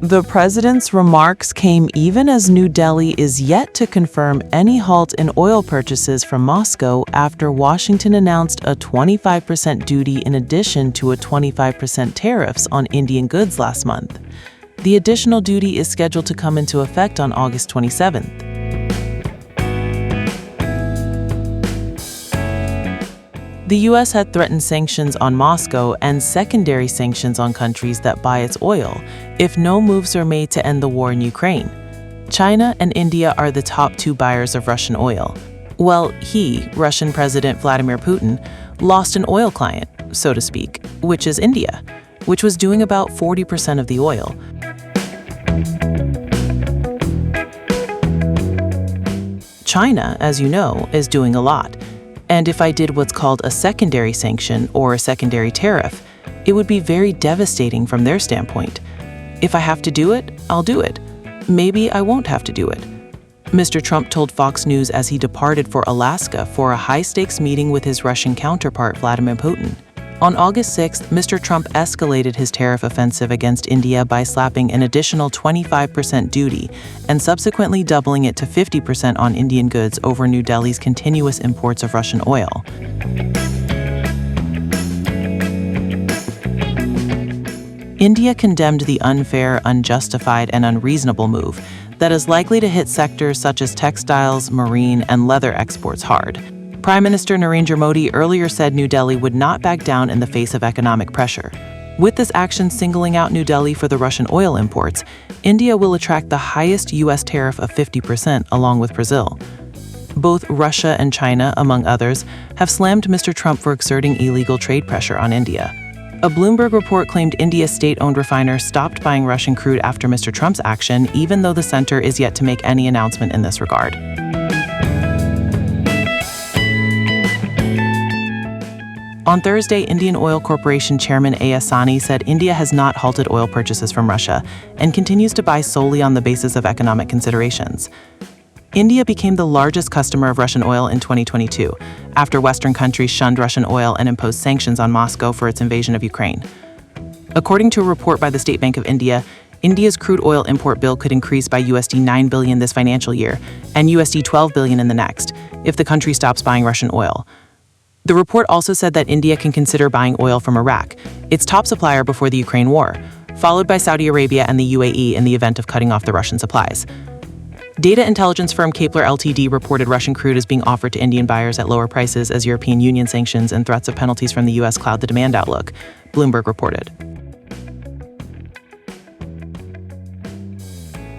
The president's remarks came even as New Delhi is yet to confirm any halt in oil purchases from Moscow after Washington announced a 25% duty in addition to a 25% tariffs on Indian goods last month. The additional duty is scheduled to come into effect on August 27th. The U.S. had threatened sanctions on Moscow and secondary sanctions on countries that buy its oil if no moves are made to end the war in Ukraine. China and India are the top two buyers of Russian oil. Well, Russian President Vladimir Putin, lost an oil client, so to speak, which is India, which was doing about 40% of the oil. China, as you know, is doing a lot. And if I did what's called a secondary sanction or a secondary tariff, it would be very devastating from their standpoint. If I have to do it, I'll do it. Maybe I won't have to do it. Mr. Trump told Fox News as he departed for Alaska for a high-stakes meeting with his Russian counterpart Vladimir Putin. On August 6th, Mr. Trump escalated his tariff offensive against India by slapping an additional 25% duty and subsequently doubling it to 50% on Indian goods over New Delhi's continuous imports of Russian oil. India condemned the unfair, unjustified, and unreasonable move that is likely to hit sectors such as textiles, marine, and leather exports hard. Prime Minister Narendra Modi earlier said New Delhi would not back down in the face of economic pressure. With this action singling out New Delhi for the Russian oil imports, India will attract the highest U.S. tariff of 50% along with Brazil. Both Russia and China, among others, have slammed Mr. Trump for exerting illegal trade pressure on India. A Bloomberg report claimed India's state-owned refiner stopped buying Russian crude after Mr. Trump's action, even though the center is yet to make any announcement in this regard. On Thursday, Indian Oil Corporation Chairman A. Asani said India has not halted oil purchases from Russia and continues to buy solely on the basis of economic considerations. India became the largest customer of Russian oil in 2022, after Western countries shunned Russian oil and imposed sanctions on Moscow for its invasion of Ukraine. According to a report by the State Bank of India, India's crude oil import bill could increase by USD $9 billion this financial year and USD $12 billion in the next, if the country stops buying Russian oil. The report also said that India can consider buying oil from Iraq, its top supplier before the Ukraine war, followed by Saudi Arabia and the UAE in the event of cutting off the Russian supplies. Data intelligence firm Kepler Ltd. reported Russian crude is being offered to Indian buyers at lower prices as European Union sanctions and threats of penalties from the U.S. cloud the demand outlook, Bloomberg reported.